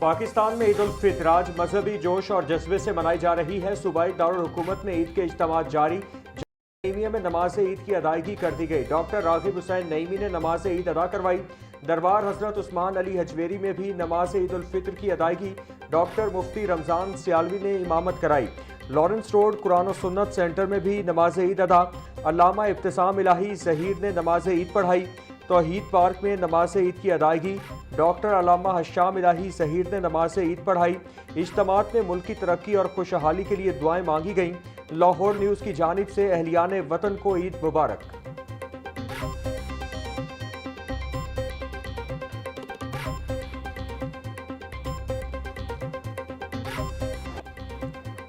पाकिस्तान में ईद उल फित्र आज मजहबी जोश और जज्बे से मनाई जा रही है। सूबाई दारुल हुकूमत में ईद के इज्तिमात जारी। नईमिया में नमाज ईद की अदायगी कर दी गई। डॉक्टर रागिब हुसैन नईमी ने नमाज ईद अदा करवाई। दरबार हजरत उस्मान अली हजवेरी में भी नमाज ईद उल फित्र की अदायगी। डॉक्टर मुफ्ती रमजान सियालवी ने इमामत कराई। लॉरेंस रोड कुरान और सुन्नत सेंटर में भी नमाज ईद अदा। अल्लामा इब्तिसाम इलाही ज़हीर ने नमाज ईद पढ़ाई। तौहीद पार्क में नमाज ईद की अदायगी। डॉक्टर अल्लामा हश्शाम इलाही ज़हीर ने नमाज ईद पढ़ाई। इज्तिमात में मुल्क की तरक्की और खुशहाली के लिए दुआएं मांगी गईं। लाहौर न्यूज़ की जानिब से अहलियाने वतन को ईद मुबारक।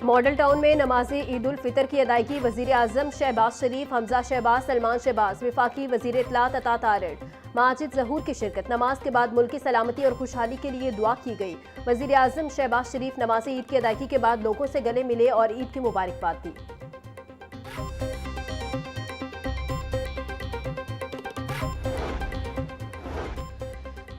मॉडल टाउन में नमाज़े ईद उल फितर की अदायगी। वज़ीर आज़म शहबाज शरीफ, हमजा शहबाज, सलमान शहबाज, वफाकी वज़ीर इत्तलात अता तारिक, माजिद ज़हूर की शिरकत। नमाज के बाद मुल्क की सलामती और खुशहाली के लिए दुआ की गई। वज़ीर आज़म शहबाज शरीफ नमाज़े ईद की अदायगी के बाद लोगों से गले मिले और ईद की मुबारकबाद दी।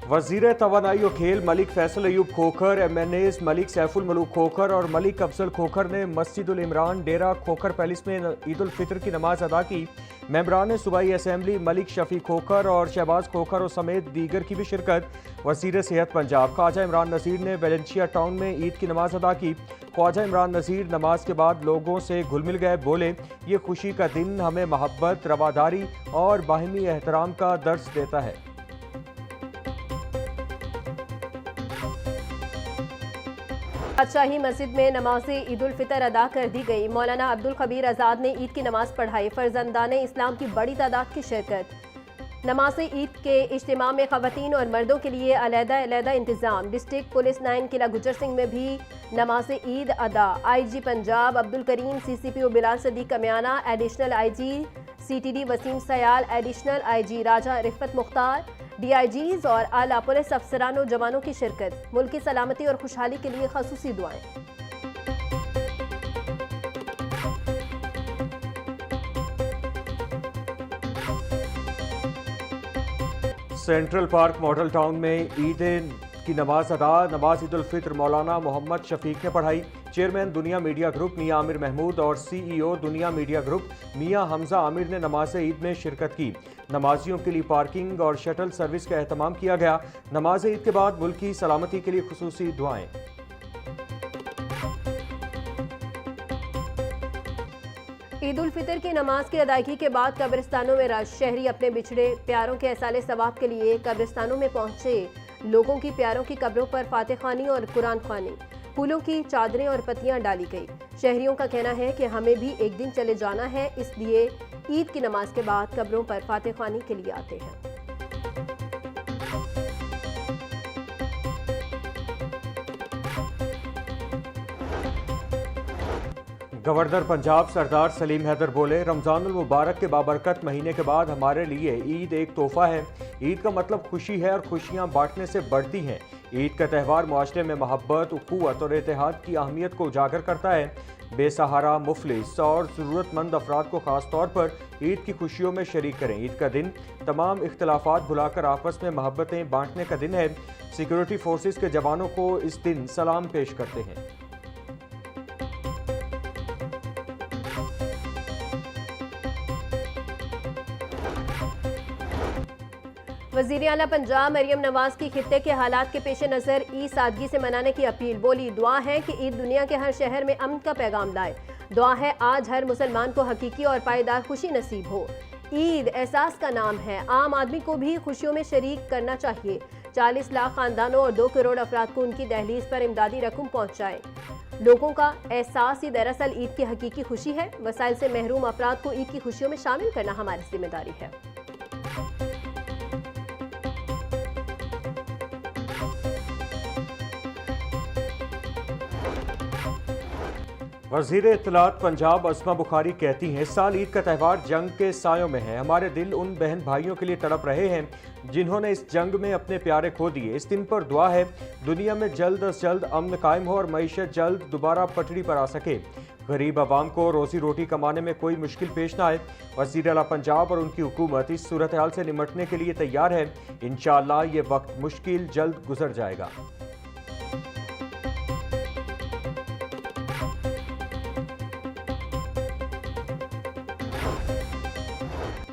वज़ीर तवानाई और खेल मलिक फैसल अयूब खोखर, MNAs मलिक सैफुल मलूक खोखर और मलिक अफजल खोखर ने मस्जिदुल इमरान डेरा खोखर पैलेस में ईद उल फित्र की नमाज अदा की। मेंबरान सूबाई असम्बली मलिक शफी खोखर और शहबाज खोखर और समेत दीगर की भी शिरकत। वज़ीर सेहत पंजाब ख्वाजा इमरान नज़ीर ने वेलेंशिया टाउन में ईद की नमाज अदा की। ख्वाजा इमरान नज़ीर नमाज के बाद लोगों से घुल मिल गए। बोले, ये खुशी का दिन हमें मोहब्बत, रवादारी और बाहिमी एहतराम का दर्स देता है। बादशाही मस्जिद में नमाज ईद उल फितर अदा कर दी गई। मौलाना अब्दुल खबीर आज़ाद ने ईद की नमाज पढ़ाई। फर्जंदाने इस्लाम की बड़ी तादाद की शिरकत। नमाज ईद के इज्तिमा में ख़वातीन और मर्दों के लिए अलहदा इंतज़ाम। डिस्ट्रिक्ट पुलिस लाइन किला गुजर सिंह में भी नमाज ईद अदा। IG Punjab Abdul Karim, CCPO Bilal Sadiq Kamiana, additional IG CTD Waseem Sial, additional IG Raja Riffat Mukhtar, DIGs और आला पुलिस अफसरान और जवानों की शिरकत। मुल्क की सलामती और खुशहाली के लिए ख़ुसूसी दुआएं। सेंट्रल पार्क मॉडल टाउन में ईद की नमाज अदा। नमाज ईद उल फित्र मौलाना मोहम्मद शफीक ने पढ़ाई। चेयरमैन दुनिया मीडिया ग्रुप मियां आमिर महमूद और CEO दुनिया मीडिया ग्रुप मियां हमजा आमिर ने नमाज ईद में शिरकत की। नमाजियों के लिए पार्किंग और शटल सर्विस का एहतमाम किया गया। नमाज ईद के बाद मुल्क की सलामती के लिए खुसूसी दुआएं। ईद उल फितर की नमाज की अदायगी के बाद कब्रिस्तानों में रश। शहरी अपने बिछड़े प्यारों के एहसाले सवाब के लिए कब्रिस्तानों में पहुंचे। लोगों की प्यारों की कब्रों पर फातिह ख़्वानी और कुरान ख़्वानी, फूलों की चादरें और पत्तियां डाली गई। शहरियों का कहना है कि हमें भी एक दिन चले जाना है, इसलिए ईद की नमाज के बाद कब्रों पर फातिह ख़्वानी के लिए आते हैं। गवर्नर पंजाब सरदार सलीम हैदर बोले, रमज़ानुल मुबारक के बाबरकत महीने के बाद हमारे लिए ईद एक तोहफा है। ईद का मतलब खुशी है और खुशियाँ बांटने से बढ़ती हैं। ईद का त्यौहार मुआशरे में मोहब्बत, उख़ुवत और इत्तेहाद की अहमियत को उजागर करता है। बेसहारा, मुफलिस और ज़रूरतमंद अफराद को ख़ास तौर पर ईद की खुशियों में शरीक करें। ईद का दिन तमाम इख्तलाफात भुलाकर आपस में मोहब्बतें बांटने का दिन है। सिक्योरिटी फोर्सेस के जवानों को इस दिन सलाम पेश करते हैं। वज़ीर आला पंजाब मरियम नवाज की खित्ते के हालात के पेश नज़र ईद सादगी से मनाने की अपील। बोली, दुआ है कि ईद दुनिया के हर शहर में अमन का पैगाम लाए। दुआ है आज हर मुसलमान को हकीकी और पायदार खुशी नसीब हो। ईद एहसास का नाम है, आम आदमी को भी खुशियों में शरीक करना चाहिए। 40 लाख खानदानों और 2 करोड़ अफराद को उनकी दहलीज पर इमदादी रकम पहुँचाए। लोगों का एहसास ही दरअसल ईद की हकीकी खुशी है। वसाइल से महरूम अफराद को ईद की खुशियों में शामिल करना हमारी जिम्मेदारी है। वज़ीर इत्तलात पंजाब अस्मा बुखारी कहती हैं, इस साल ईद का त्यौहार जंग के सायों में है। हमारे दिल उन बहन भाइयों के लिए तड़प रहे हैं जिन्होंने इस जंग में अपने प्यारे खो दिए। इस दिन पर दुआ है दुनिया में जल्द अज जल्द अमन कायम हो और मईशत जल्द दोबारा पटड़ी पर आ सके। गरीब आवाम को रोजी रोटी कमाने में कोई मुश्किल पेश ना आए। वज़ीर आला पंजाब और उनकी हुकूमत इस सूरत हाल से निमटने के लिए तैयार है। इंशाअल्लाह ये वक्त मुश्किल जल्द गुजर जाएगा।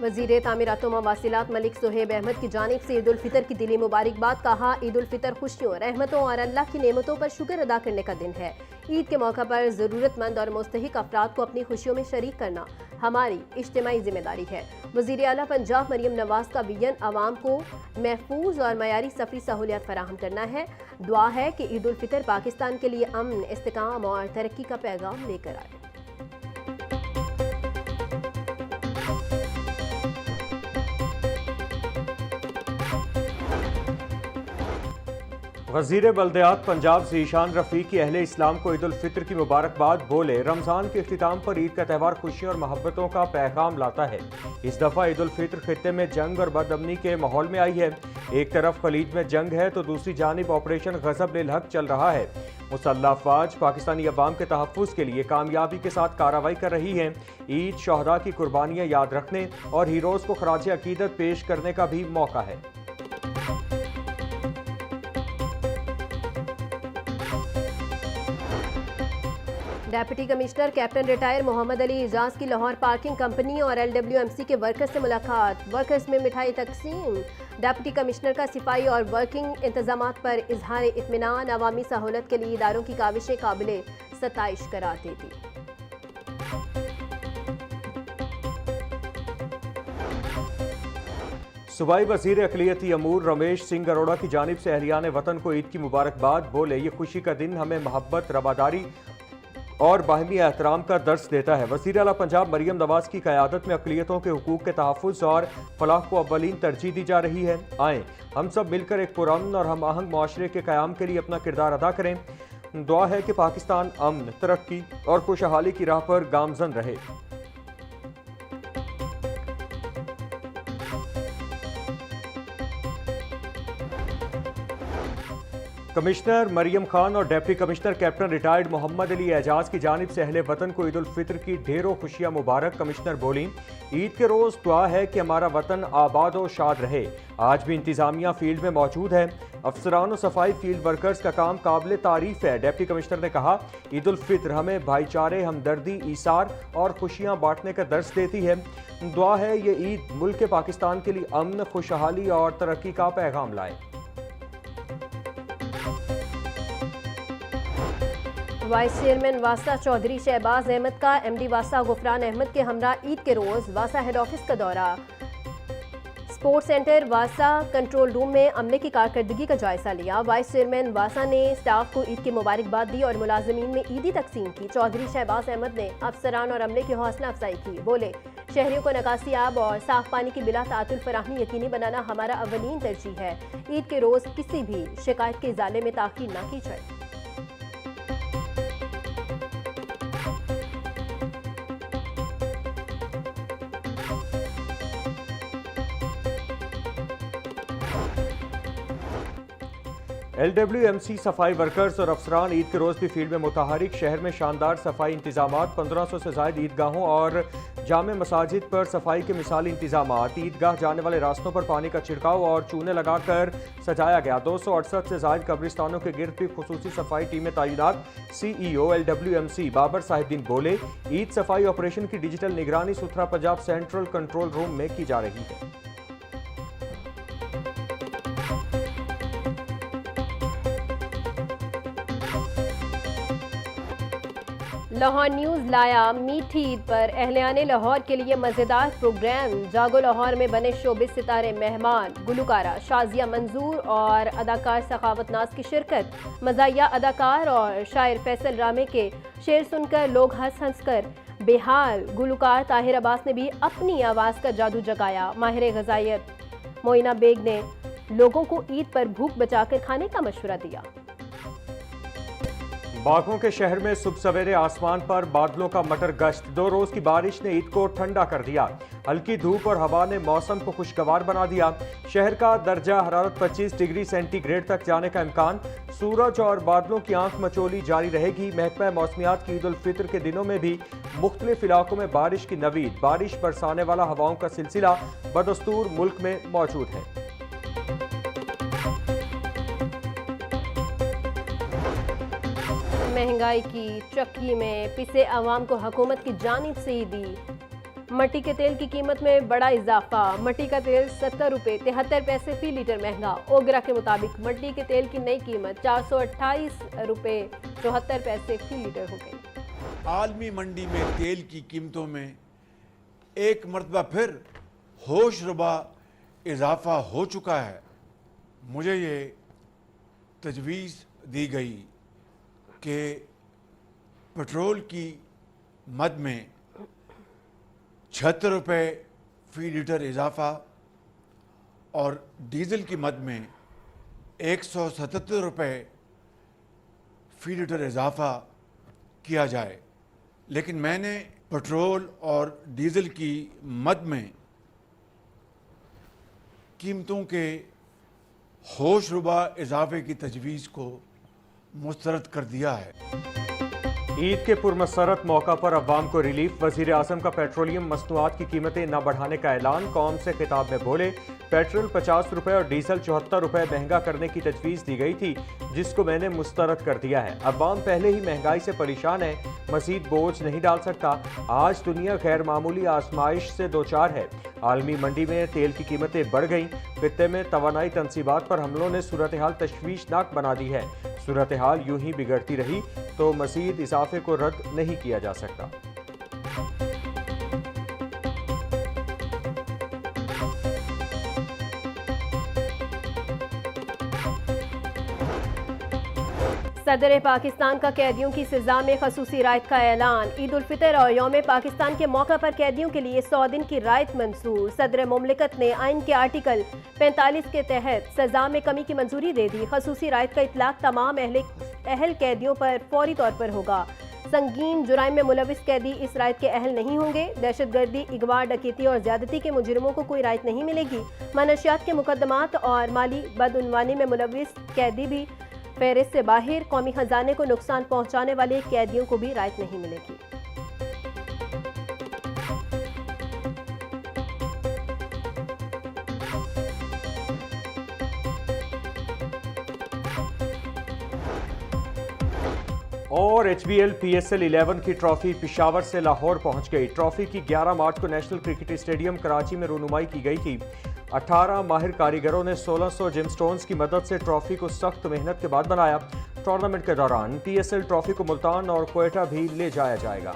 वज़ीर तामीरात व मवासिलात मलिक सुहेब अहमद की जानिब से ईद उल फितर की दिली मुबारकबाद। कहा, ईद उल फितर खुशियों, रहमतों और अल्लाह की नेमतों पर शुक्र अदा करने का दिन है। ईद के मौका पर ज़रूरतमंद और मुस्तहिक अफराद को अपनी खुशियों में शरीक करना हमारी इज्तिमाई जिम्मेदारी है। वज़ीर आला पंजाब मरियम नवाज का विजन आवाम को महफूज और मयारी सफरी सहूलियत फराहम करना है। दुआ है कि ईद उल फितर पाकिस्तान के लिए अमन, इस्तेकाम और तरक्की का पैगाम लेकर आए। वज़ीर बल्दियात पंजाब ज़ीशान रफ़ीक की अहले इस्लाम को ईद उल फितर की मुबारकबाद। बोले, रमज़ान के इख्तिताम पर ईद का त्यौहार खुशियों और मोहब्बतों का पैगाम लाता है। इस दफ़ा ईद उल फितर खित्ते में जंग और बदअमनी के माहौल में आई है। एक तरफ खलीज में जंग है तो दूसरी जानिब ऑपरेशन गज़ब लिल हक चल रहा है। मुसल्लह अफ़वाज पाकिस्तानी अवाम के तहफ़्फ़ुज़ के लिए कामयाबी के साथ कार्रवाई कर रही हैं। ईद शहदा की कुर्बानियाँ याद रखने और हीरोज़ को खराज अकीदत पेश करने का भी मौका है। Deputy commissioner captain retired Mohammad Ali Ijaz की लाहौर पार्किंग कंपनी और LWMC के वर्कर्स से मुलाकात। वर्कर्स में मिठाई तकसीम। डेप्यूटी कमिश्नर का सिपाही और वर्किंग इंतजामात पर इजहार इत्मीनान। अवामी सहूलत के लिए इदारों की काविशें काबिले सताइश करार देती। सूबाई वज़ीर अक़लियती अमूर रमेश सिंह अरोड़ा की जानिब से अहलियान वतन को ईद की मुबारकबाद। बोले, ये खुशी का दिन हमें मोहब्बत, रवादारी और बाहमी एहतराम का दर्स देता है। वज़ीर आला पंजाब मरियम नवाज की क़यादत में अक़लियतों के हुकूक़ के तहफ़्फ़ुज़ और फलाह को अव्वलीन तरजीह दी जा रही है। आएँ हम सब मिलकर एक पुरअमन और हम आहंग माशरे के क़याम के लिए अपना किरदार अदा करें। दुआ है कि पाकिस्तान अमन, तरक्की और खुशहाली की राह पर गामज़न रहे। कमिश्नर मरियम खान और deputy commissioner captain retired Mohammad Ali Ejaz की जानिब से अहले वतन को ईद उल फितर की ढेरों खुशियां मुबारक। कमिश्नर बोली, ईद के रोज़ दुआ है कि हमारा वतन आबाद और शाद रहे। आज भी इंतजामिया फील्ड में मौजूद है। अफसरान और सफाई फील्ड वर्कर्स का काम काबिल तारीफ है। डिप्टी कमिश्नर ने कहा, ईद उल फितर हमें भाईचारे, हमदर्दी, ईसार और खुशियाँ बांटने का दर्स देती है। दुआ है ये ईद मुल्क पाकिस्तान के लिए अमन, खुशहाली और तरक्की का पैगाम लाए। वाइस चेयरमैन वासा चौधरी शहबाज अहमद का MD वासा गुफरान अहमद के हमरा ईद के रोज़ वासा हेड ऑफिस का दौरा। स्पोर्ट्स सेंटर वासा कंट्रोल रूम में अमले की कारकर्दगी का जायजा लिया। वाइस चेयरमैन वासा ने स्टाफ को ईद की मुबारकबाद दी और मुलाजमीन में ईदी तकसीम की। चौधरी शहबाज अहमद ने अफसरान और अमले की हौसला अफजाई की। बोले, शहरियों को नकासी आब और साफ पानी की बिला तातुल फराहमी यकीनी बनाना हमारा अव्वलीन तरजीह है। ईद के रोज़ किसी भी शिकायत के इजाले में ताख़ीर न की जाए। LWMC सफाई वर्कर्स और अफसरान ईद के रोज़ भी फील्ड में मुतहरिक। शहर में शानदार सफाई इंतजामात। 1500 से ज़ायद ईदगाहों और जामे मसाजिद पर सफाई के मिसाली इंतजामात। ईदगाह जाने वाले रास्तों पर पानी का छिड़काव और चूने लगाकर सजाया गया। 268 से ज़ायद कब्रिस्तानों के गिर्द भी खुसूसी सफाई टीमें तैनात। CEO LWMC बाबर साहिबदीन बोले, ईद सफाई ऑपरेशन की डिजिटल निगरानी सुथरा पंजाब सेंट्रल कंट्रोल रूम में की जा रही है। लाहौर न्यूज़ लाया मीठी ईद पर अहलियाने लाहौर के लिए मज़ेदार प्रोग्राम। जागो लाहौर में बने शोबिस सितारे मेहमान। गुलकारा शाजिया मंजूर और अदाकार सखावत नाज की शिरकत। मज़ाहिया अदाकार और शायर फैसल रामे के शेर सुनकर लोग हंस हंस कर बेहाल। गुलकार ताहिर अब्बास ने भी अपनी आवाज़ का जादू जगाया। माहिर ग़ज़ाइयत मोइना बेग ने लोगों को ईद पर भूख बचाकर खाने का मशवरा दिया। बागों के शहर में सुबह सवेरे आसमान पर बादलों का मटर गश्त। 2 रोज की बारिश ने ईद को ठंडा कर दिया। हल्की धूप और हवा ने मौसम को खुशगवार बना दिया। शहर का दर्जा हरारत 25 डिग्री सेंटीग्रेड तक जाने का इम्कान। सूरज और बादलों की आंख मचोली जारी रहेगी। महकमा मौसमियात की ईद उल फितर के दिनों में भी मुख्तलिफ इलाकों में बारिश की नवीद। बारिश बरसाने वाला हवाओं का सिलसिला बदस्तूर मुल्क में मौजूद है। महंगाई की चक्की में पिसे अवाम को हुकूमत की जानिब से ईदी मट्टी के तेल की कीमत में बड़ा इजाफा। मट्टी का तेल 70 रुपये 73 पैसे फी लीटर महंगा। ओगरा के मुताबिक मट्टी के तेल की नई कीमत 428 रुपये 74 पैसे फी लीटर हो गई। आलमी मंडी में तेल की कीमतों में एक मरतबा फिर होशरुबा इजाफा हो चुका है। मुझे ये तजवीज़ दी गई कि पेट्रोल की मद में 76 रुपये फ़ी लीटर इजाफा और डीज़ल की मद में 177 रुपये फ़ी लीटर इजाफा किया जाए, लेकिन मैंने पेट्रोल और डीज़ल की मद में कीमतों के होशरुबा इजाफे की तजवीज़ को मुस्तरद कर दिया है। ईद के पुरमसरत मौका पर अवाम को रिलीफ। वजीर आजम का पेट्रोलियम मसनूआत की कीमतें न बढ़ाने का ऐलान। कौम से खिताब में बोले, पेट्रोल 50 रुपये और डीजल 74 रुपये महंगा करने की तजवीज़ दी गई थी, जिसको मैंने मुस्तरद कर दिया है। अवाम पहले ही महंगाई से परेशान है, मजीद बोझ नहीं डाल सकता। आज दुनिया गैर मामूली आजमाइश से दो चार है। आलमी मंडी में तेल की कीमतें बढ़ गईं। खित्ते में तवानाई तनसीबात पर हमलों ने सूरत हाल तशवीशनाक बना दी है। सूरत हाल यूं ही बिगड़ती रही तो मजीद इजाफे को रद्द नहीं किया जा सकता। सदर पाकिस्तान का कैदियों की सजा में खसूसी रायत का ऐलान। ईद उल फितर और यौम पाकिस्तान के मौका पर कैदियों के लिए 100 दिन की रायत मंजूर। सदर मुमलिकत ने आइन के आर्टिकल 45 के तहत सजा में कमी की मंजूरी दे दी। खसूसी रायत का इतलाक तमाम अहल कैदियों पर फौरी तौर पर होगा। संगीन जुराइम में मुलविस कैदी इस रायत के अहल नहीं होंगे। दहशतगर्दी, अगवा, डकैती और ज्यादती के मुजरिमों को कोई रायत नहीं मिलेगी। मनशियात के मुकदमात और माली बदउनवानी में मुलविस कैदी भी फेहरिस्त से बाहर। कौमी खजाने को नुकसान पहुंचाने वाले कैदियों को भी रायत नहीं मिलेगी। और HBL PSL 11 की ट्रॉफी पिशावर से लाहौर पहुंच गई। ट्रॉफी की 11 मार्च को नेशनल क्रिकेट स्टेडियम कराची में रूनुमाई की गई थी। 18 माहिर कारीगरों ने 1600 जेमस्टोन्स की मदद से ट्रॉफी को सख्त मेहनत के बाद बनाया। टूर्नामेंट के दौरान PSL ट्रॉफी को मुल्तान और क्वेटा भी ले जाया जाएगा।